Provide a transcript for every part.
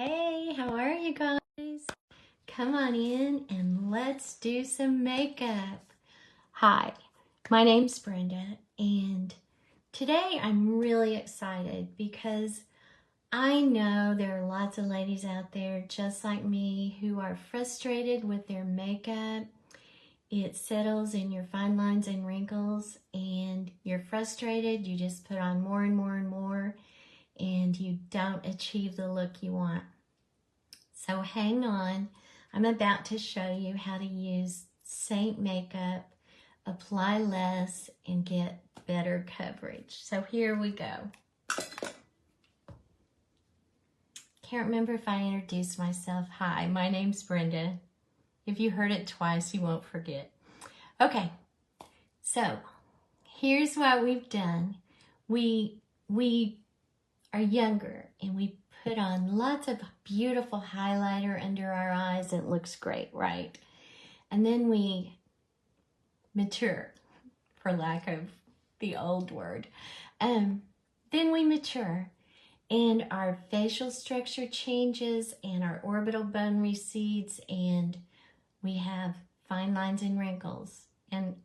Hey, how are you guys? Come on in and let's do some makeup. Hi, my name's Brenda, and today I'm really excited because I know there are lots of ladies out there just like me who are frustrated with their makeup. It settles in your fine lines and wrinkles and you're frustrated. You just put on more and more and more and you don't achieve the look you want. So hang on, I'm about to show you how to use Seint Makeup, apply less, and get better coverage. So here we go. Can't remember if I introduced myself. Hi, my name's Brenda. If you heard it twice, you won't forget. Okay, so here's what we've done. We are younger and we put on lots of beautiful highlighter under our eyes. It looks great, right? And then we mature, for lack of the old word. Then we mature and our facial structure changes and our orbital bone recedes and we have fine lines and wrinkles. And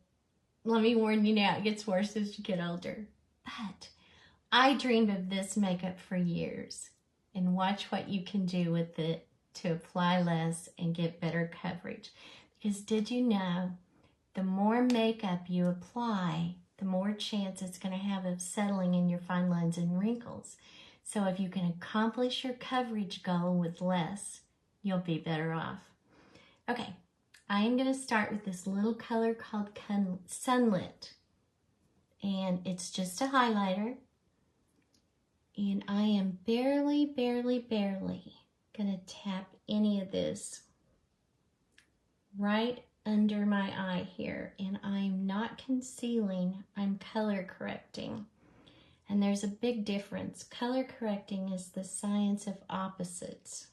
let me warn you now, it gets worse as you get older. But I dreamed of this makeup for years, and watch what you can do with it to apply less and get better coverage. Because did you know, the more makeup you apply, the more chance it's going to have of settling in your fine lines and wrinkles. So if you can accomplish your coverage goal with less, you'll be better off. Okay, I am going to start with this little color called Sunlit, and it's just a highlighter. And I am barely gonna tap any of this right under my eye here. And I'm not concealing, I'm color correcting. And there's a big difference. Color correcting is the science of opposites.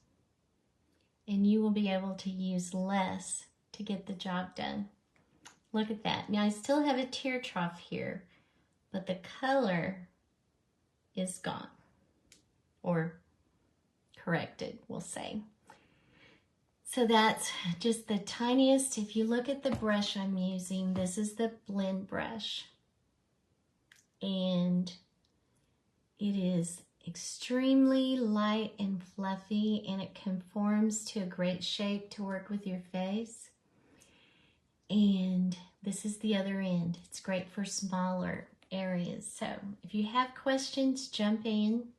And you will be able to use less to get the job done. Look at that. Now I still have a tear trough here, but the color is gone, or corrected, we'll say. So that's just the tiniest. If you look at the brush I'm using, this is the blend brush, and it is extremely light and fluffy, and it conforms to a great shape to work with your face. And this is the other end. It's great for smaller areas. So if you have questions, jump in.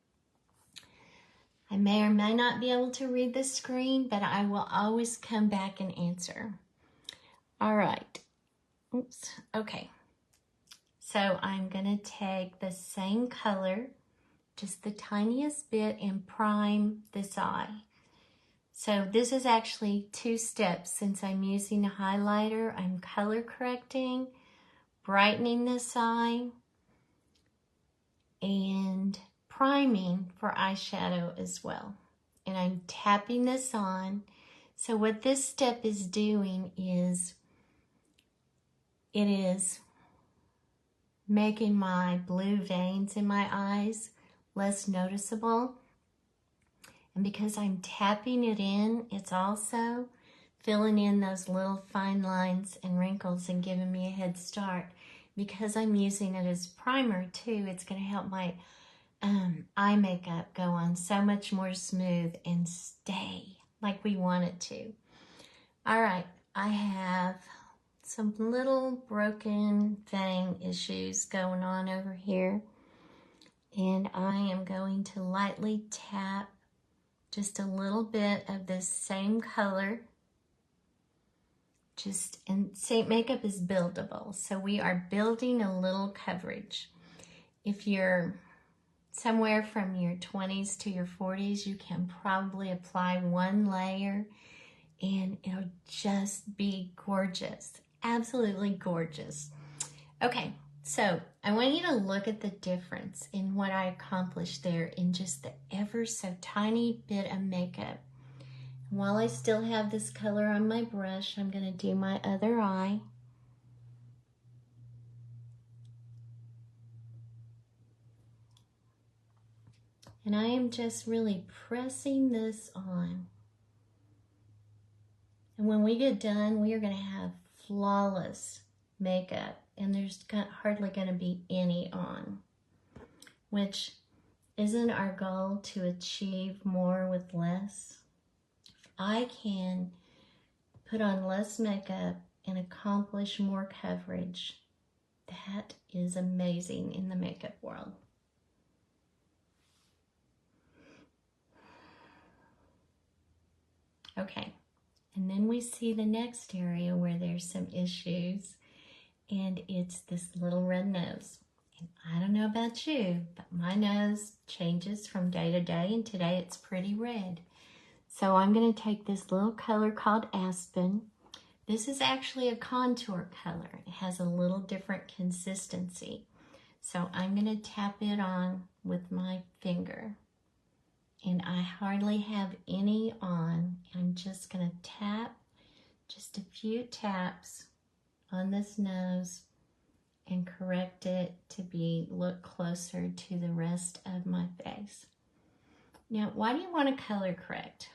I may or may not be able to read the screen, but I will always come back and answer. All right. Oops. Okay. So I'm going to take the same color, just the tiniest bit, and prime this eye. So this is actually 2 steps. Since I'm using a highlighter, I'm color correcting, brightening this eye, and priming for eyeshadow as well. And I'm tapping this on. So what this step is doing is, it is making my blue veins in my eyes less noticeable. And because I'm tapping it in, it's also filling in those little fine lines and wrinkles and giving me a head start. Because I'm using it as primer too, it's going to help my eye makeup go on so much more smooth and stay like we want it to. All right, I have some little broken vein issues going on over here, and I am going to lightly tap just a little bit of this same color. And Seint Makeup is buildable, so we are building a little coverage. If you're somewhere from your 20s to your 40s, you can probably apply 1 layer and it'll just be gorgeous, absolutely gorgeous. Okay, so I want you to look at the difference in what I accomplished there in just the ever so tiny bit of makeup. While I still have this color on my brush, I'm going to do my other eye. And I am just really pressing this on. And when we get done, we are going to have flawless makeup. And there's hardly going to be any on. Which isn't our goal to achieve more with less? If I can put on less makeup and accomplish more coverage, that is amazing in the makeup world. Okay, and then we see the next area where there's some issues, and it's this little red nose. And I don't know about you, but my nose changes from day to day, and today it's pretty red. So I'm going to take this little color called Aspen. This is actually a contour color. It has a little different consistency. So I'm going to tap it on with my finger. And I hardly have any on. I'm just going to tap just a few taps on this nose and correct it to look closer to the rest of my face. Now, why do you want to color correct?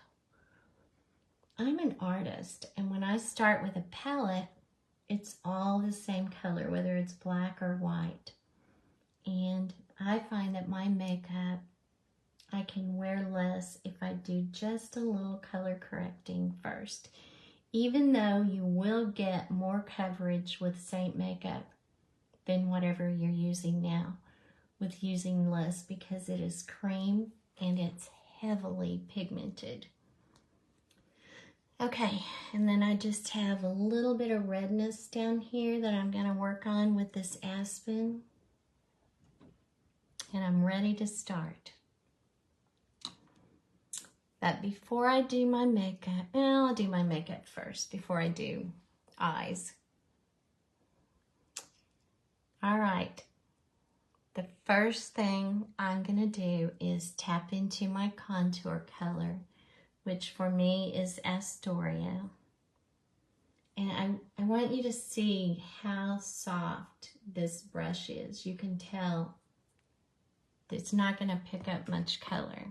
I'm an artist, and when I start with a palette, it's all the same color, whether it's black or white. And I find that my makeup, I can wear less if I do just a little color correcting first. Even though you will get more coverage with Seint Makeup than whatever you're using now, with using less, because it is cream and it's heavily pigmented. Okay, and then I just have a little bit of redness down here that I'm going to work on with this Aspen. And I'm ready to start. But before I do my makeup, well, I'll do my makeup first before I do eyes. All right, the first thing I'm gonna do is tap into my contour color, which for me is Astoria. And I want you to see how soft this brush is. You can tell it's not gonna pick up much color.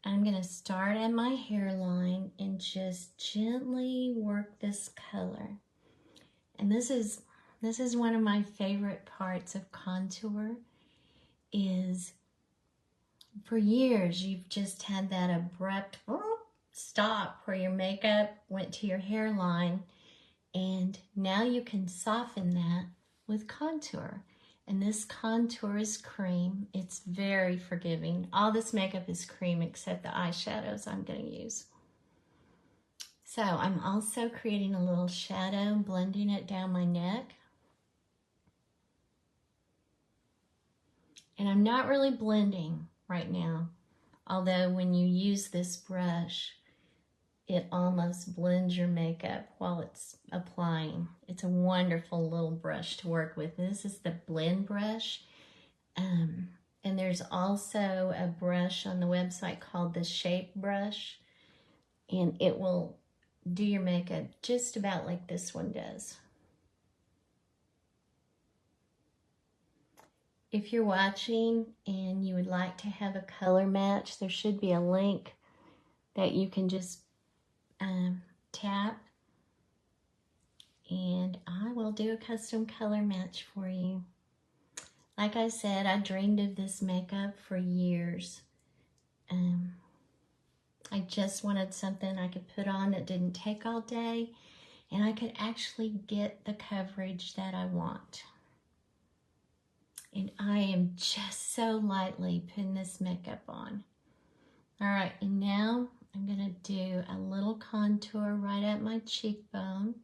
I'm going to start at my hairline and just gently work this color. And this is one of my favorite parts of contour, is for years you've just had that abrupt stop where your makeup went to your hairline, and now you can soften that with contour. And this contour is cream. It's very forgiving. All this makeup is cream except the eyeshadows I'm going to use. So I'm also creating a little shadow, blending it down my neck. And I'm not really blending right now, although when you use this brush, it almost blends your makeup while it's applying. It's a wonderful little brush to work with. This is the blend brush. And there's also a brush on the website called the shape brush. And it will do your makeup just about like this one does. If you're watching and you would like to have a color match, there should be a link that you can just tap, and I will do a custom color match for you. Like I said, I dreamed of this makeup for years. I just wanted something I could put on that didn't take all day, and I could actually get the coverage that I want. And I am just so lightly putting this makeup on. All right, and now I'm going to do a little contour right at my cheekbone.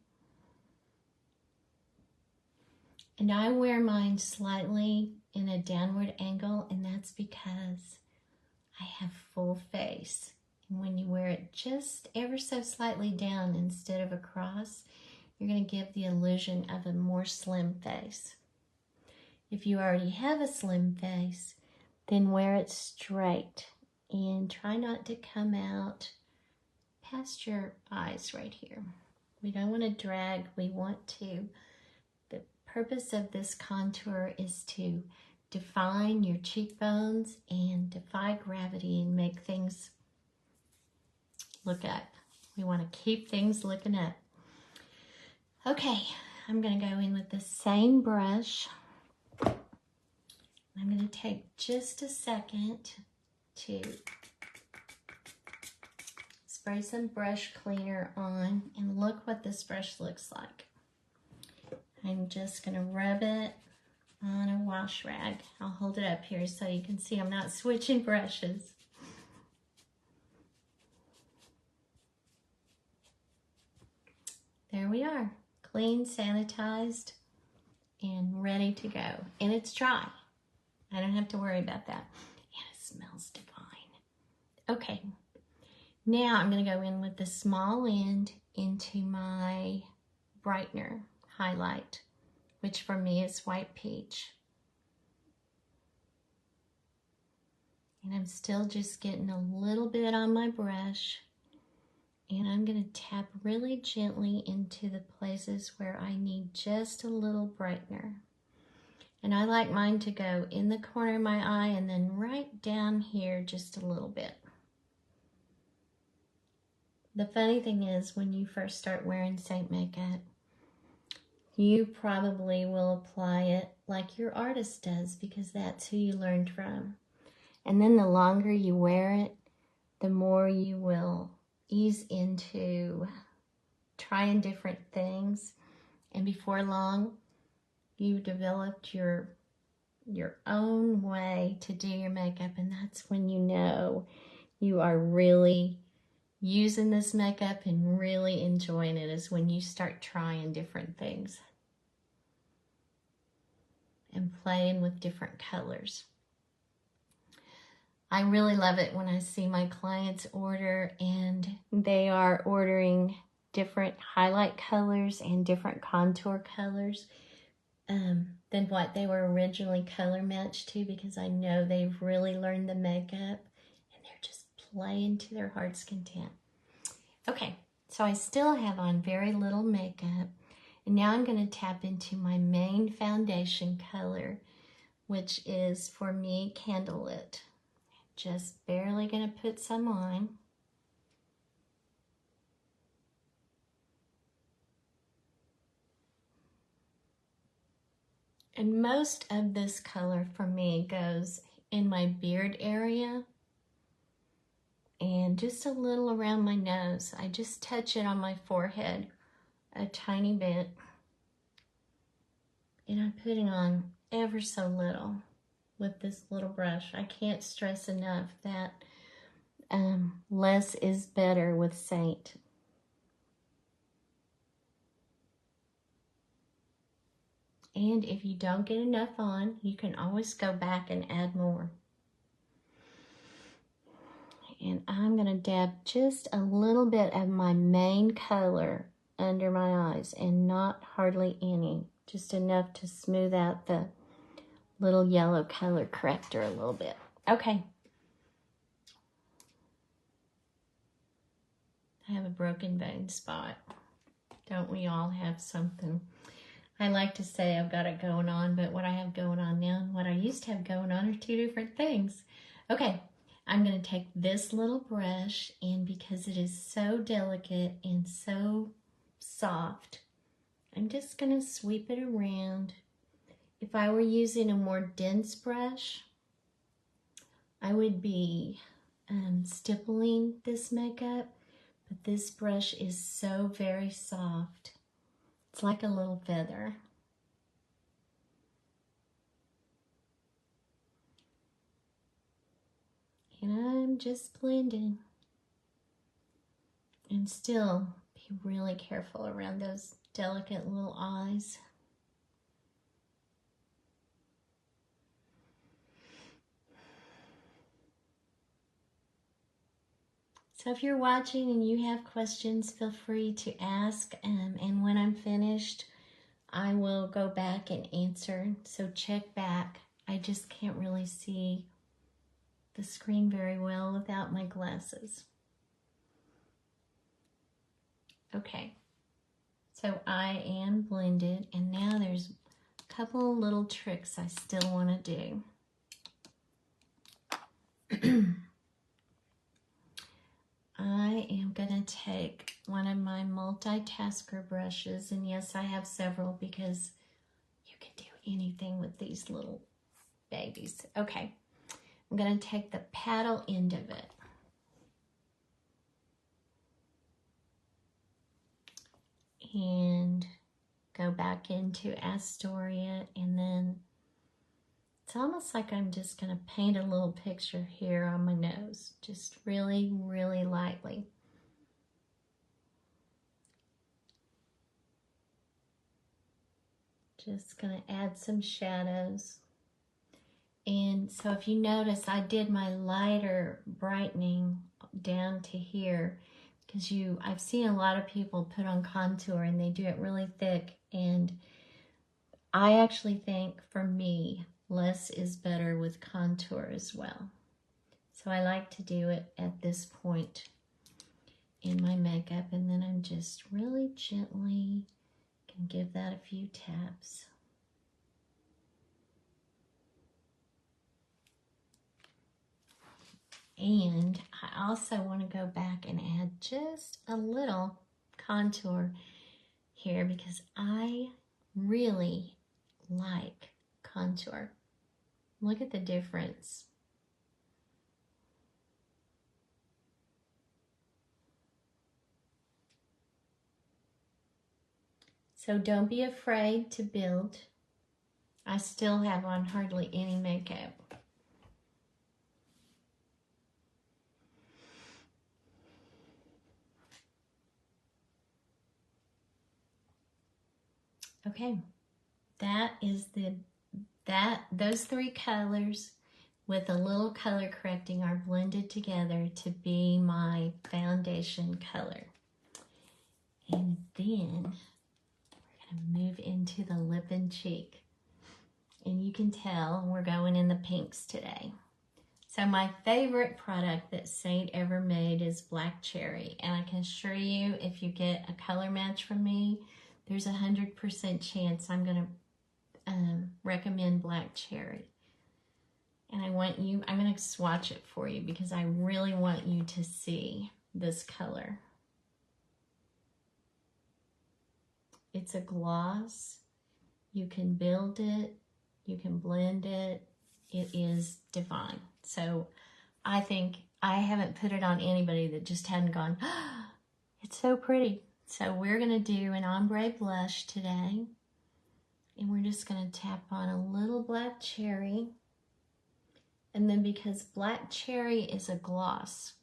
And I wear mine slightly in a downward angle, and that's because I have full face. And when you wear it just ever so slightly down instead of across, you're going to give the illusion of a more slim face. If you already have a slim face, then wear it straight. And try not to come out past your eyes right here. We don't want to drag, we want to. The purpose of this contour is to define your cheekbones and defy gravity and make things look up. We want to keep things looking up. Okay, I'm going to go in with the same brush. I'm going to take just a second to spray some brush cleaner on, and look what this brush looks like. I'm just going to rub it on a wash rag. I'll hold it up here so you can see I'm not switching brushes. There we are, clean, sanitized, and ready to go. And it's dry. I don't have to worry about that. And it smells divine. Okay, now I'm going to go in with the small end into my brightener highlight, which for me is white peach. And I'm still just getting a little bit on my brush, and I'm going to tap really gently into the places where I need just a little brightener. And I like mine to go in the corner of my eye and then right down here just a little bit. The funny thing is, when you first start wearing Seint makeup, you probably will apply it like your artist does because that's who you learned from. And then the longer you wear it, the more you will ease into trying different things. And before long, you developed your own way to do your makeup, and that's when you know you are really using this makeup and really enjoying it, is when you start trying different things and playing with different colors. I really love it when I see my clients order and they are ordering different highlight colors and different contour colors than what they were originally color matched to, because I know they've really learned the makeup and they're just playing to their heart's content. Okay, so I still have on very little makeup, and now I'm going to tap into my main foundation color, which is, for me, Candlelit. Just barely going to put some on. And most of this color for me goes in my beard area and just a little around my nose. I just touch it on my forehead a tiny bit, and I'm putting on ever so little with this little brush. I can't stress enough that less is better with Seint. And if you don't get enough on, you can always go back and add more. And I'm going to dab just a little bit of my main color under my eyes, and not hardly any. Just enough to smooth out the little yellow color corrector a little bit. Okay. I have a broken bone spot. Don't we all have something? I like to say I've got it going on, but what I have going on now and what I used to have going on are two different things. Okay, I'm going to take this little brush, and because it is so delicate and so soft, I'm just going to sweep it around. If I were using a more dense brush, I would be stippling this makeup, but this brush is so very soft. It's like a little feather. And I'm just blending. And still be really careful around those delicate little eyes. So if you're watching and you have questions, feel free to ask, and when I'm finished, I will go back and answer. So check back. I just can't really see the screen very well without my glasses. Okay, so I am blended, and now there's a couple of little tricks I still want to do. I am going to take one of my multitasker brushes, and yes, I have several because you can do anything with these little babies. Okay, I'm going to take the paddle end of it and go back into Astoria, and then it's almost like I'm just going to paint a little picture here on my nose, just really, really lightly. Just going to add some shadows. And so if you notice, I did my lighter brightening down to here because I've seen a lot of people put on contour and they do it really thick, and I actually think for me, less is better with contour as well. So I like to do it at this point in my makeup, and then I'm just really gently can give that a few taps. And I also want to go back and add just a little contour here because I really like contour. Look at the difference. So don't be afraid to build. I still have on hardly any makeup. Okay, that is those three colors with a little color correcting are blended together to be my foundation color. And then we're going to move into the lip and cheek. And you can tell we're going in the pinks today. So my favorite product that Seint ever made is Black Cherry. And I can assure you, if you get a color match from me, there's a 100% chance I'm going to recommend Black Cherry. And I'm going to swatch it for you because I really want you to see this color. It's a gloss. You can build it. You can blend it. It is divine. So I think I haven't put it on anybody that just hadn't gone, oh, it's so pretty. So we're going to do an ombre blush today. And we're just going to tap on a little Black Cherry. And then because Black Cherry is a gloss,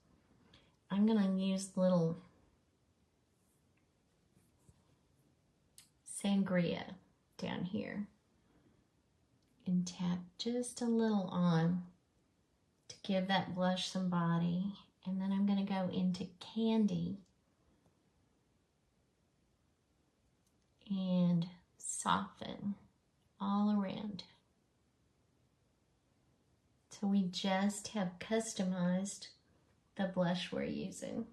I'm going to use little sangria down here and tap just a little on to give that blush some body. And then I'm going to go into Candy and soften all around. So we just have customized the blush we're using.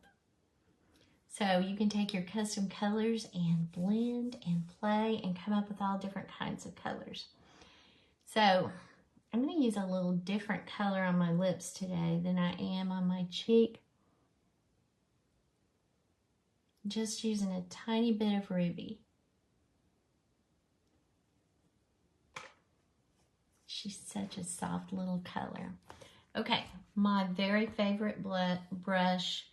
So you can take your custom colors and blend and play and come up with all different kinds of colors. So I'm going to use a little different color on my lips today than I am on my cheek. Just using a tiny bit of Ruby. She's such a soft little color. Okay, my very favorite brush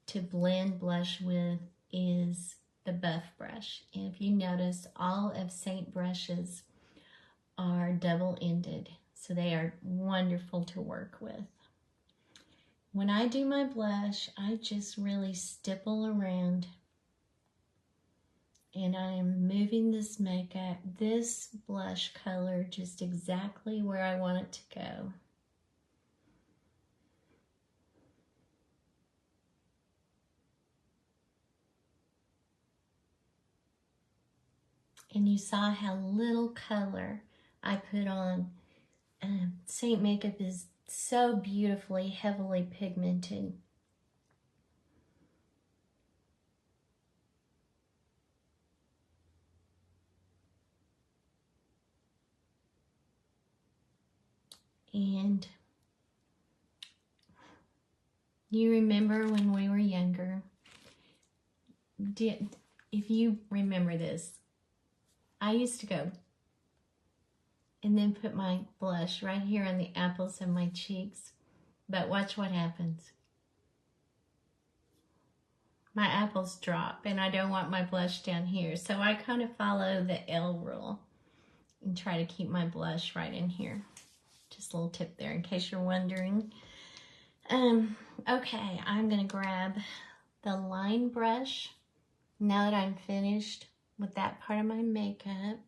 to blend blush with is the Buff brush. And if you notice, all of Seint brushes are double-ended, so they are wonderful to work with. When I do my blush, I just really stipple around and I am moving this makeup, this blush color, just exactly where I want it to go. And you saw how little color I put on. Seint Makeup is so beautifully, heavily pigmented. And you remember when we were younger, if you remember this, I used to go and then put my blush right here on the apples of my cheeks. But watch what happens. My apples drop, and I don't want my blush down here. So I kind of follow the L rule and try to keep my blush right in here. Just a little tip there in case you're wondering. Okay, I'm gonna grab the line brush now that I'm finished with that part of my makeup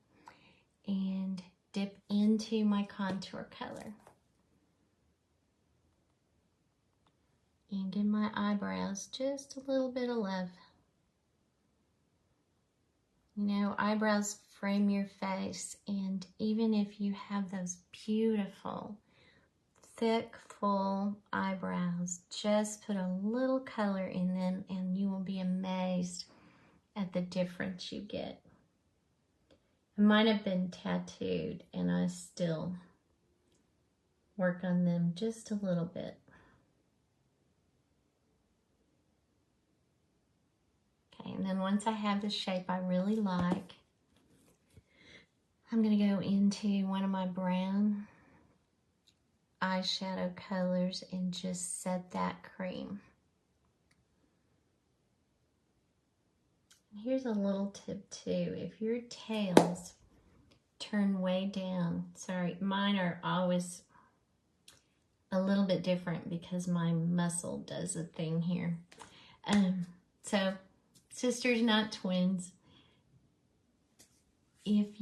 and dip into my contour color. And give my eyebrows just a little bit of love. You know, eyebrows frame your face, and even if you have those beautiful, thick, full eyebrows, just put a little color in them and you will be amazed at the difference you get. Mine have been tattooed and I still work on them just a little bit. Okay, and then once I have the shape I really like, I'm going to go into one of my brown eyeshadow colors and just set that cream. Here's a little tip too. If your tails turn way down, sorry, mine are always a little bit different because my muscle does a thing here. So sisters, not twins. If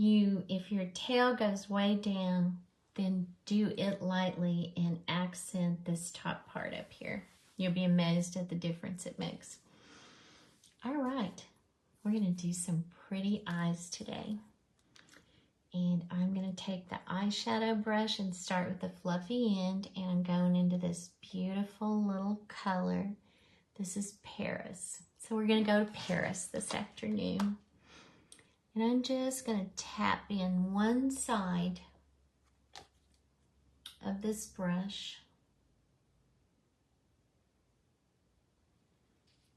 your tail goes way down, then do it lightly and accent this top part up here. You'll be amazed at the difference it makes. All right, we're gonna do some pretty eyes today. And I'm gonna take the eyeshadow brush and start with the fluffy end, and I'm going into this beautiful little color. This is Paris. So we're gonna go to Paris this afternoon. And I'm just gonna tap in one side of this brush.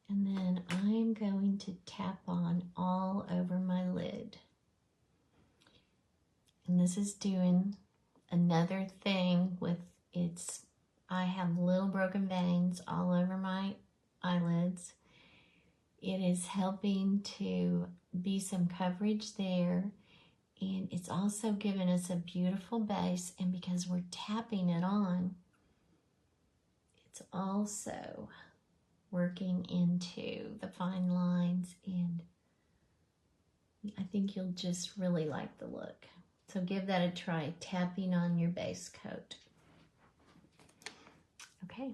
And then I'm going to tap on all over my lid. And this is doing another thing with I have little broken veins all over my eyelids. It is helping to be some coverage there. And it's also giving us a beautiful base. And because we're tapping it on, it's also working into the fine lines. And I think you'll just really like the look. So give that a try, tapping on your base coat. Okay,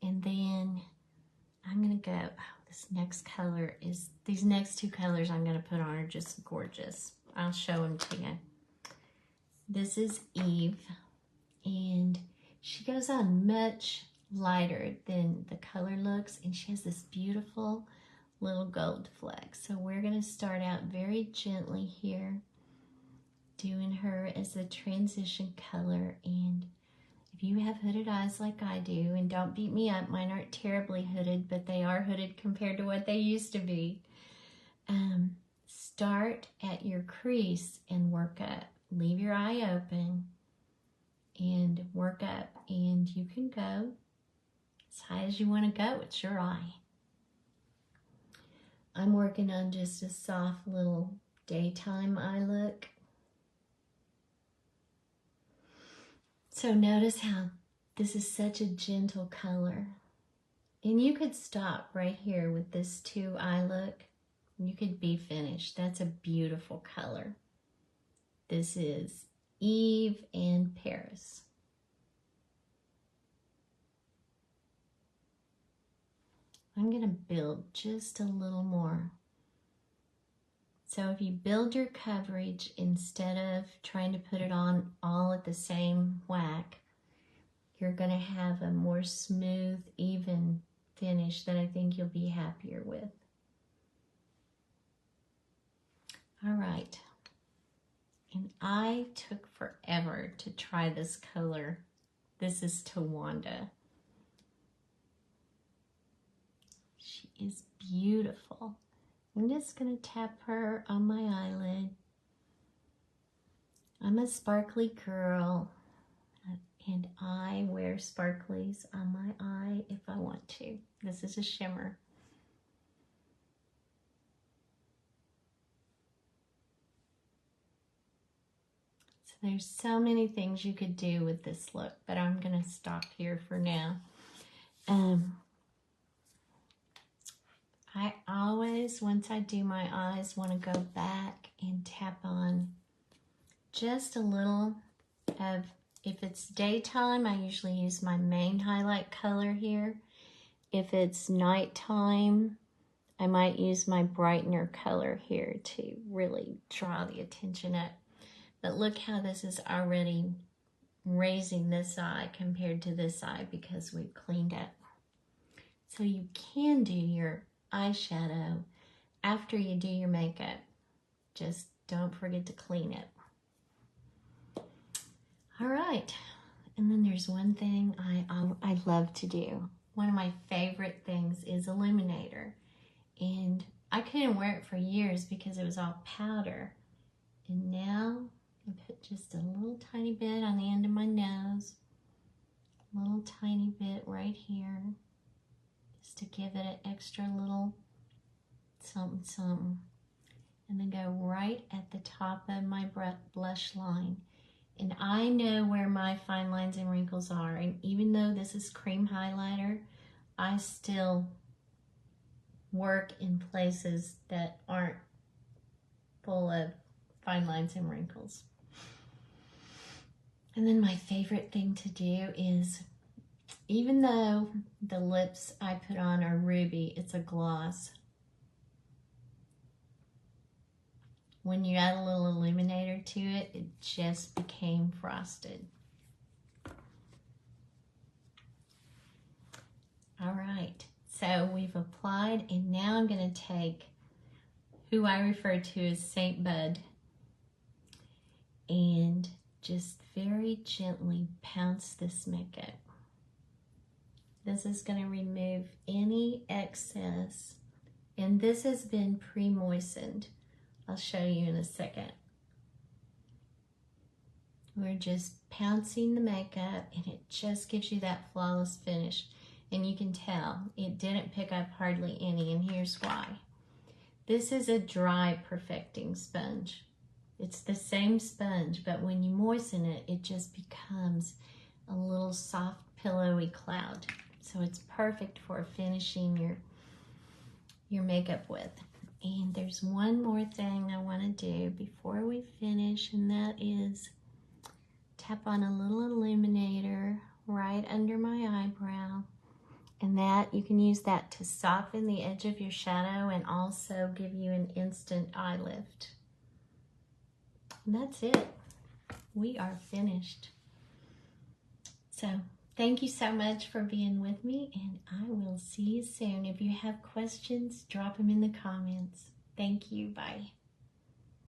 and then I'm gonna go, this next color is, these next two colors I'm gonna put on are just gorgeous. I'll show them to you. This is Eve, and she goes on much lighter than the color looks, and she has this beautiful little gold fleck. So we're gonna start out very gently here, doing her as a transition color. And if you have hooded eyes like I do, and don't beat me up, mine aren't terribly hooded, but they are hooded compared to what they used to be. Start at your crease and work up. Leave your eye open and work up. And you can go as high as you want to go. It's your eye. I'm working on just a soft little daytime eye look. So notice how this is such a gentle color. And you could stop right here with this 2-eye look. You could be finished. That's a beautiful color. This is Eve and Paris. I'm going to build just a little more. So if you build your coverage instead of trying to put it on all at the same whack, you're going to have a more smooth, even finish that I think you'll be happier with. All right. And I took forever to try this color This is Tawanda. She is beautiful. I'm just going to tap her on my eyelid. I'm a sparkly girl, and I wear sparklies on my eye if I want to. This is a shimmer. So there's so many things you could do with this look, but I'm going to stop here for now. I always, once I do my eyes, want to go back and tap on just a little of, if it's daytime, I usually use my main highlight color here. If it's nighttime, I might use my brightener color here to really draw the attention up. But look how this is already raising this eye compared to this eye because we've cleaned up. So you can do your eyeshadow after you do your makeup. Just don't forget to clean it. All right, and then there's one thing I love to do. One of my favorite things is illuminator, and I couldn't wear it for years because it was all powder. And now I put just a little tiny bit on the end of my nose, a little tiny bit right here, just to give it an extra little something something, and then go right at the top of my blush line. And I know where my fine lines and wrinkles are, and even though this is cream highlighter, I still work in places that aren't full of fine lines and wrinkles. And then my favorite thing to do is, even though the lips I put on are ruby, it's a gloss. When you add a little illuminator to it, it just became frosted. All right, so we've applied, and now I'm going to take who I refer to as Saint Bud and just very gently pounce this makeup. This is going to remove any excess, and this has been pre-moistened. I'll show you in a second. We're just pouncing the makeup, and it just gives you that flawless finish. And you can tell it didn't pick up hardly any, and here's why. This is a dry perfecting sponge. It's the same sponge, but when you moisten it, it just becomes a little soft, pillowy cloud. So it's perfect for finishing your makeup with. And there's one more thing I want to do before we finish, and that is tap on a little illuminator right under my eyebrow. And that, you can use that to soften the edge of your shadow and also give you an instant eye lift. And that's it. We are finished. So thank you so much for being with me, and I will see you soon. If you have questions, drop them in the comments. Thank you. Bye.